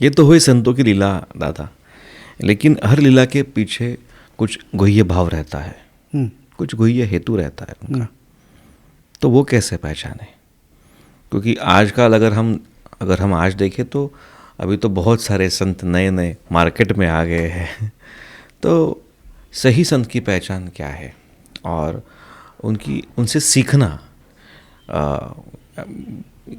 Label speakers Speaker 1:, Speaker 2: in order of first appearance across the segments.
Speaker 1: ये तो हुई संतों की लीला दादा, लेकिन हर लीला के पीछे कुछ गुह्य भाव रहता है, कुछ गुह्य हेतु रहता है उनका, तो वो कैसे पहचाने? क्योंकि आजकल अगर हम आज देखें तो अभी तो बहुत सारे संत नए नए मार्केट में आ गए हैं तो सही संत की पहचान क्या है और उनसे सीखना,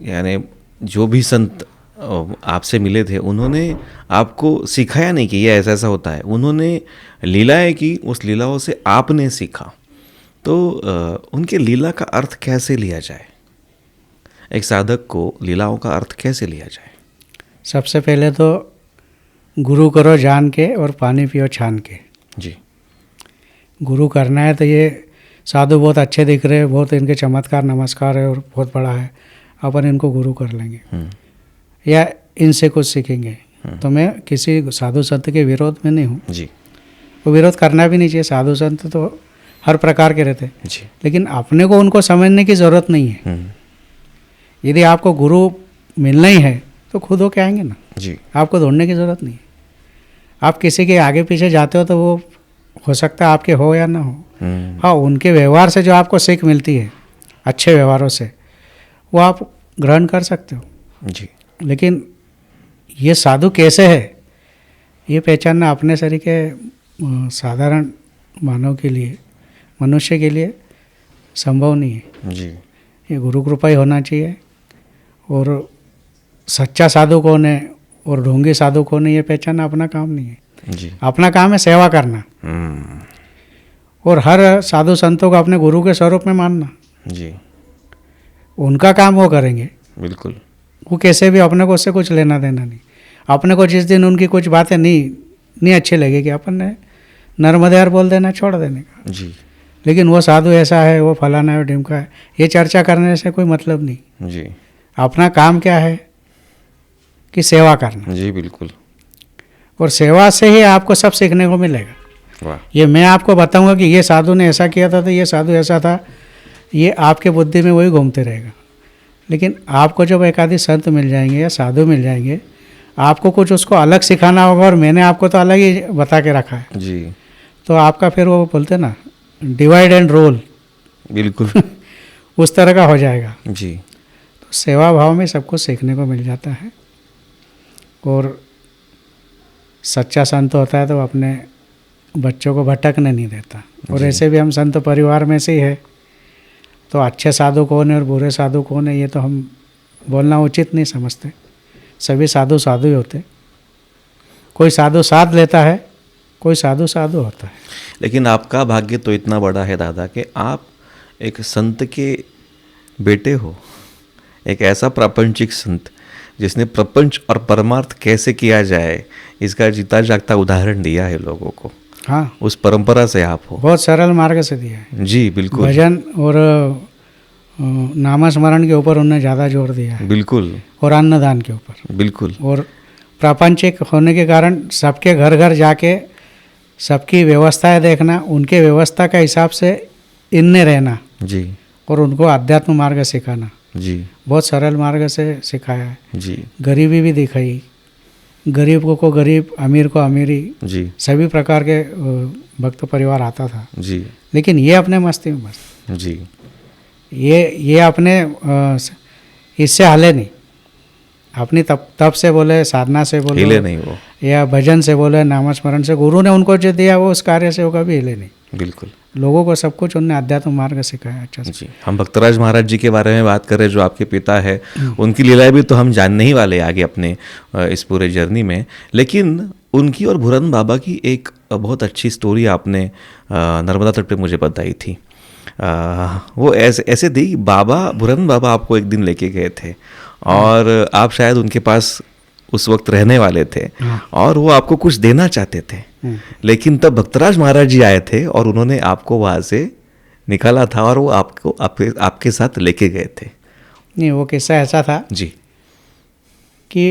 Speaker 1: यानी जो भी संत आपसे मिले थे उन्होंने आपको सिखाया नहीं कि ये ऐसा ऐसा होता है, उन्होंने लीलाएं की, उस लीलाओं से आपने सीखा, तो उनके लीला का अर्थ कैसे लिया जाए? एक साधक को लीलाओं का अर्थ कैसे लिया जाए?
Speaker 2: सबसे पहले तो गुरु करो जान के और पानी पियो छान के।
Speaker 1: जी।
Speaker 2: गुरु करना है तो ये साधु बहुत अच्छे दिख रहे हैं, बहुत इनके चमत्कार नमस्कार है और बहुत बड़ा है, अपन इनको गुरु कर लेंगे या इनसे कुछ सीखेंगे। तो मैं किसी साधु संत के विरोध में नहीं हूँ
Speaker 1: जी।
Speaker 2: वो विरोध करना भी नहीं चाहिए, साधु संत तो हर प्रकार के रहते हैं
Speaker 1: जी।
Speaker 2: लेकिन अपने को उनको समझने की ज़रूरत नहीं है। यदि आपको गुरु मिलना ही है तो खुद होके आएंगे ना
Speaker 1: जी।
Speaker 2: आपको ढूंढने की ज़रूरत नहीं है। आप किसी के आगे पीछे जाते हो तो वो हो सकता है आपके हो या ना हो। हाँ, उनके व्यवहार से जो आपको सीख मिलती है, अच्छे व्यवहारों से, वो आप ग्रहण कर सकते हो
Speaker 1: जी।
Speaker 2: लेकिन ये साधु कैसे है ये पहचानना अपने शरीर के साधारण मानव के लिए, मनुष्य के लिए संभव नहीं है
Speaker 1: जी।
Speaker 2: ये गुरु कृपा ही होना चाहिए। और सच्चा साधु कौन है और ढोंगी साधु कौन है ये पहचानना अपना काम नहीं है
Speaker 1: जी।
Speaker 2: अपना काम है सेवा करना और हर साधु संतों को अपने गुरु के स्वरूप में मानना
Speaker 1: जी।
Speaker 2: उनका काम वो करेंगे,
Speaker 1: बिल्कुल।
Speaker 2: वो कैसे भी, अपने को उससे कुछ लेना देना नहीं। अपने को जिस दिन उनकी कुछ बातें नहीं अच्छी लगेगी अपन ने नर्मदेहर बोल देना, छोड़ देने का
Speaker 1: जी।
Speaker 2: लेकिन वो साधु ऐसा है, वो फलाना है, ढिमका है, ये चर्चा करने से कोई मतलब नहीं।
Speaker 1: जी।
Speaker 2: अपना काम क्या है कि सेवा करना।
Speaker 1: जी बिल्कुल।
Speaker 2: और सेवा से ही आपको सब सीखने को मिलेगा।
Speaker 1: वाह।
Speaker 2: ये मैं आपको बताऊंगा कि ये साधु ने ऐसा किया था तो ये साधु ऐसा था, ये आपके बुद्धि में वही घूमते रहेगा। लेकिन आपको जब एक आदि संत मिल जाएंगे या साधु मिल जाएंगे, आपको कुछ उसको अलग सिखाना होगा और मैंने आपको तो अलग ही बता के रखा है
Speaker 1: जी।
Speaker 2: तो आपका फिर वो बोलते ना डिवाइड एंड रोल,
Speaker 1: बिल्कुल
Speaker 2: उस तरह का हो जाएगा।
Speaker 1: जी।
Speaker 2: तो सेवा भाव में सब कुछ सीखने को मिल जाता है। और सच्चा संत होता है तो अपने बच्चों को भटकने नहीं देता। और ऐसे भी हम संत परिवार में से ही है, तो अच्छे साधु कौन है और बुरे साधु कौन है ये तो हम बोलना उचित नहीं समझते। सभी साधु साधु ही होते, कोई साधु साध लेता है, कोई साधु साधु होता है।
Speaker 1: लेकिन आपका भाग्य तो इतना बड़ा है दादा कि आप एक संत के बेटे हो, एक ऐसा प्रापंचिक संत जिसने प्रपंच और परमार्थ कैसे किया जाए इसका जीता जागता उदाहरण दिया है लोगों को।
Speaker 2: हाँ,
Speaker 1: उस परंपरा से आप हो।
Speaker 2: बहुत सरल मार्ग से दिया है।
Speaker 1: जी बिल्कुल।
Speaker 2: भजन और नामस्मरण के ऊपर उन्होंने ज़्यादा जोर दिया है।
Speaker 1: बिल्कुल।
Speaker 2: और अन्नदान के ऊपर।
Speaker 1: बिल्कुल।
Speaker 2: और प्रापंचिक होने के कारण सबके घर घर जाके सबकी व्यवस्थाएं देखना, उनके व्यवस्था का हिसाब से इनने रहना
Speaker 1: जी।
Speaker 2: और उनको अध्यात्म मार्ग सिखाना
Speaker 1: जी।
Speaker 2: बहुत सरल मार्ग से सिखाया है।
Speaker 1: जी।
Speaker 2: गरीबी भी दिखाई, गरीब को गरीब, अमीर को अमीरी, जी सभी प्रकार के भक्त परिवार आता था जी। लेकिन ये अपने मस्ती में मस्त जी। ये अपने इससे हले नहीं, अपनी तप से बोले, साधना से बोले, हिले नहीं वो, या भजन से बोले, नामस्मरण से, गुरु ने उनको जो दिया वो उस कार्य से वो कभी हिले नहीं। बिल्कुल। लोगों को सब कुछ उन्होंने अध्यात्म मार्ग सिखाया अच्छा से।
Speaker 1: जी। हम भक्तराज महाराज जी के बारे में बात कर रहे हैं जो आपके पिता है, उनकी लीलाएं भी तो हम जानने ही वाले आगे अपने इस पूरे जर्नी में। लेकिन उनकी और भूरन बाबा की एक बहुत अच्छी स्टोरी आपने नर्मदा तट पे मुझे बताई थी। वो ऐसे थी, भूरन बाबा आपको एक दिन लेके गए थे और आप शायद उनके पास उस वक्त रहने वाले थे और वो आपको कुछ देना चाहते थे, लेकिन तब भक्तराज महाराज जी आए थे और उन्होंने आपको वहाँ से निकाला था और वो आपको आपके साथ लेके गए थे।
Speaker 2: नहीं, वो किस्सा ऐसा था
Speaker 1: जी
Speaker 2: कि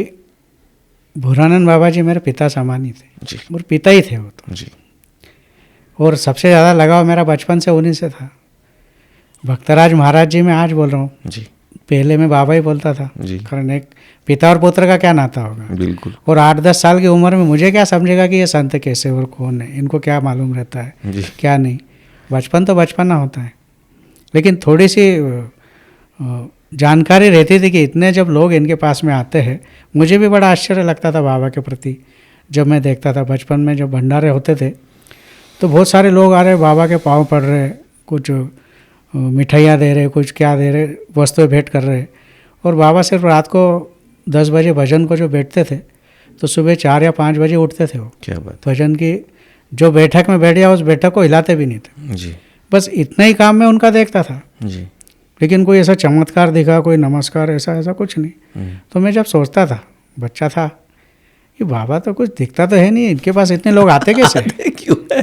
Speaker 2: भूरानंद बाबा जी मेरे पिता समान ही थे जी, और पिता ही थे वो तो जी। और सबसे ज़्यादा लगाव मेरा बचपन से उन्हीं से था। भक्तराज महाराज जी मैं आज बोल रहा हूँ जी, पहले में बाबा ही बोलता था
Speaker 1: जी।
Speaker 2: कारण एक पिता और पुत्र का क्या नाता होगा।
Speaker 1: बिल्कुल।
Speaker 2: और 8-10 साल की उम्र में मुझे क्या समझेगा कि ये संत कैसे और कौन है, इनको क्या मालूम रहता है
Speaker 1: जी।
Speaker 2: क्या नहीं। बचपन तो बचपना होता है, लेकिन थोड़ी सी जानकारी रहती थी कि इतने जब लोग इनके पास में आते हैं। मुझे भी बड़ा आश्चर्य लगता था बाबा के प्रति जब मैं देखता था बचपन में, जब भंडारे होते थे तो बहुत सारे लोग आ रहे, बाबा के पाँव पड़ रहे, कुछ मिठाइयाँ दे रहे, कुछ क्या दे रहे, वस्तुएं भेंट कर रहे। और बाबा सिर्फ रात को 10 बजे भजन को जो बैठते थे तो सुबह 4 या 5 बजे उठते थे वो।
Speaker 1: क्या बात।
Speaker 2: भजन की जो बैठक में बैठ गया उस बैठक को हिलाते भी नहीं थे
Speaker 1: जी।
Speaker 2: बस इतना ही काम में उनका देखता था
Speaker 1: जी।
Speaker 2: लेकिन कोई ऐसा चमत्कार दिखा, कोई नमस्कार, ऐसा कुछ नहीं। तो मैं जब सोचता था, बच्चा था, ये बाबा तो कुछ दिखता तो है नहीं, इनके पास इतने लोग आते कैसे
Speaker 1: क्यों है?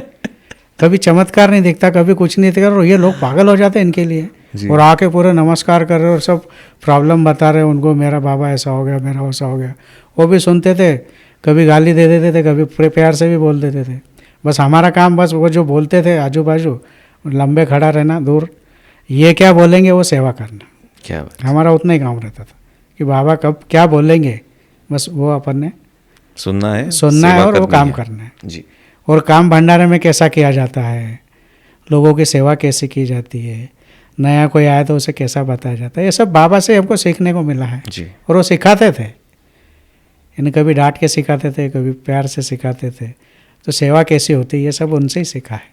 Speaker 2: कभी चमत्कार नहीं दिखता, कभी कुछ नहीं दिखता, और ये लोग पागल हो जाते हैं इनके लिए। और आके पूरे नमस्कार कर रहे और सब प्रॉब्लम बता रहे उनको, मेरा बाबा ऐसा हो गया, मेरा वैसा हो गया। वो भी सुनते थे, कभी गाली दे देते थे, कभी प्यार से भी बोल देते थे। बस हमारा काम बस वो जो बोलते थे आजू बाजू लंबे खड़ा रहना, दूर ये क्या बोलेंगे वो सेवा करना।
Speaker 1: क्या बात।
Speaker 2: हमारा उतना ही काम रहता था कि बाबा कब क्या बोलेंगे, बस वो अपन ने
Speaker 1: सुनना है
Speaker 2: और वो काम करना है
Speaker 1: जी।
Speaker 2: और काम भंडारे में कैसा किया जाता है, लोगों की सेवा कैसे की जाती है, नया कोई आया तो उसे कैसा बताया जाता है, ये सब बाबा से हमको सीखने को मिला है
Speaker 1: जी।
Speaker 2: और वो सिखाते थे। इन्हें कभी डांट के सिखाते थे, कभी प्यार से सिखाते थे। तो सेवा कैसी होती है ये सब उनसे ही सीखा है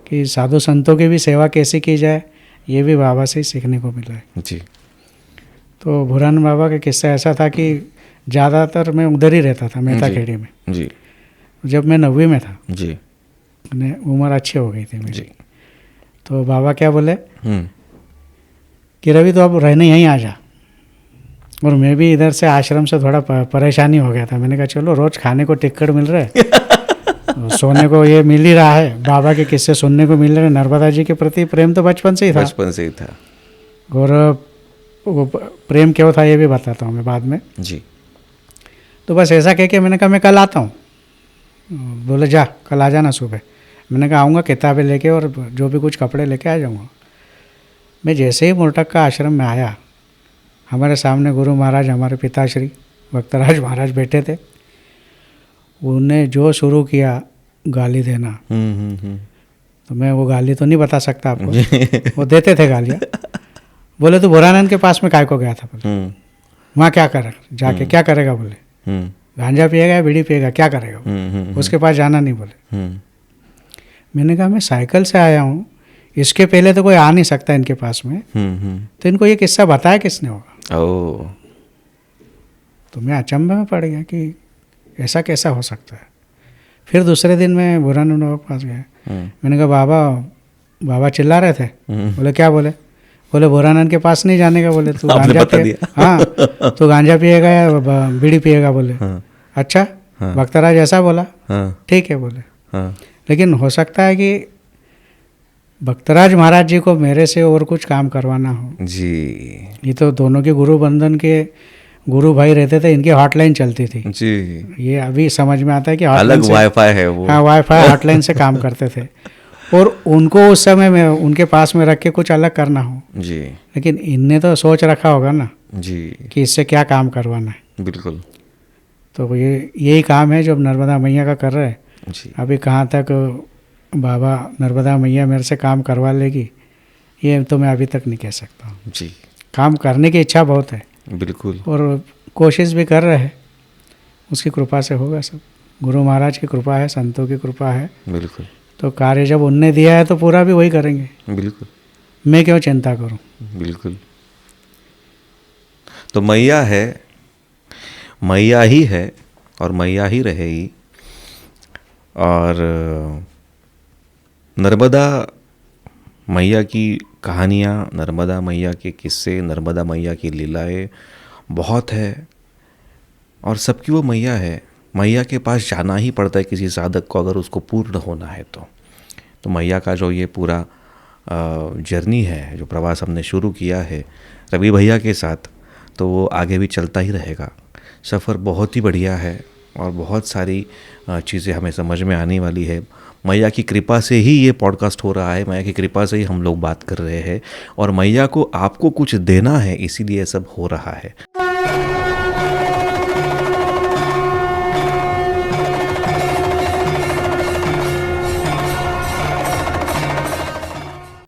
Speaker 2: कि साधु संतों की भी सेवा कैसे की जाए, ये भी बाबा से ही सीखने को मिला है
Speaker 1: जी।
Speaker 2: तो भूरान बाबा का किस्सा ऐसा था कि ज़्यादातर मैं उधर ही रहता था, मेहता खेड़ी में।
Speaker 1: जी।
Speaker 2: जब मैं 9वीं में था
Speaker 1: जी।
Speaker 2: उम्र अच्छी हो गई थी मेरी,
Speaker 1: जी।
Speaker 2: तो बाबा क्या बोले कि रवि तो अब रहने यहीं आ जा। और मैं भी इधर से आश्रम से थोड़ा परेशानी हो गया था। मैंने कहा चलो रोज़ खाने को टिक्कड़ मिल रहा है सोने को ये मिल ही रहा है, बाबा के किस्से सुनने को मिल रहे, नर्मदा जी के प्रति प्रेम तो बचपन से ही था।
Speaker 1: बचपन से ही था।
Speaker 2: और वो प्रेम क्यों था ये भी बताता हूँ मैं बाद में
Speaker 1: जी।
Speaker 2: तो बस ऐसा कह के मैंने कहा मैं कल आता हूँ। बोले जा कल आ जाना सुबह। मैंने कहा आऊँगा, किताबें लेके और जो भी कुछ कपड़े लेके आ जाऊँगा। मैं जैसे ही मुरटक का आश्रम में आया, हमारे सामने गुरु महाराज, हमारे पिताश्री भक्तराज महाराज बैठे थे। उन्हें जो शुरू किया गाली देना, तो मैं वो गाली तो नहीं बता सकता आपको, वो देते थे गालियाँ। बोले तो भोरानंद के पास में काय को गया था, बोले वहाँ क्या कर जाके क्या करेगा, बोले गांजा पिएगा या बीड़ी पिएगा, क्या करेगा, उसके पास जाना नहीं बोले। मैंने कहा मैं साइकिल से आया हूँ, इसके पहले तो कोई आ नहीं सकता इनके पास में, तो इनको ये किस्सा बताया किसने होगा। तो मैं अचंभे में पड़ गया कि ऐसा कैसा हो सकता है। फिर दूसरे दिन मैं भूरानंद बाबा के पास गया। मैंने कहा बाबा चिल्ला रहे थे। बोले क्या, बोले भूरानंद के पास नहीं जाने का, बोले तू गांजा पिएगा, हाँ तू गांजा पिएगा या बीड़ी पिएगा, बोले अच्छा भक्तराज ऐसा बोला, ठीक है बोले। लेकिन हो सकता है कि भक्तराज महाराज जी को मेरे से और कुछ काम करवाना हो
Speaker 1: जी।
Speaker 2: ये तो दोनों के गुरु बंधन के गुरु भाई रहते थे, इनकी हॉटलाइन चलती थी जी। ये अभी समझ में आता है कि
Speaker 1: अलग वाईफाई है वो,
Speaker 2: हाँ वाईफाई हॉटलाइन से काम करते थे। और उनको उस समय में उनके पास में रख के कुछ अलग करना हो
Speaker 1: जी,
Speaker 2: लेकिन इनने तो सोच रखा होगा ना
Speaker 1: जी
Speaker 2: कि इससे क्या काम करवाना है।
Speaker 1: बिल्कुल।
Speaker 2: तो यही काम है जो नर्मदा मैया का कर रहे हैं जी। अभी कहाँ तक बाबा नर्मदा मैया मेरे से काम करवा लेगी ये तो मैं अभी तक नहीं कह सकता हूँ
Speaker 1: जी।
Speaker 2: काम करने की इच्छा बहुत है
Speaker 1: बिल्कुल,
Speaker 2: और कोशिश भी कर रहे हैं, उसकी कृपा से होगा सब। गुरु महाराज की कृपा है, संतों की कृपा है,
Speaker 1: बिल्कुल।
Speaker 2: तो कार्य जब उनने दिया है तो पूरा भी वही करेंगे,
Speaker 1: बिल्कुल।
Speaker 2: मैं क्यों चिंता करूं।
Speaker 1: बिल्कुल। तो मैया है, मैया ही है और मैया ही रहेगी। और नर्मदा मैया की कहानियाँ, नर्मदा मैया के किस्से, नर्मदा मैया की लीलाएं बहुत है और सबकी वो मैया है। मैया के पास जाना ही पड़ता है किसी साधक को अगर उसको पूर्ण होना है तो मैया का जो ये पूरा जर्नी है, जो प्रवास हमने शुरू किया है रवि भैया के साथ, तो वो आगे भी चलता ही रहेगा। सफ़र बहुत ही बढ़िया है और बहुत सारी चीज़ें हमें समझ में आने वाली है। मैया की कृपा से ही ये पॉडकास्ट हो रहा है, मैया की कृपा से ही हम लोग बात कर रहे हैं, और मैया को आपको कुछ देना है, इसीलिए सब हो रहा है।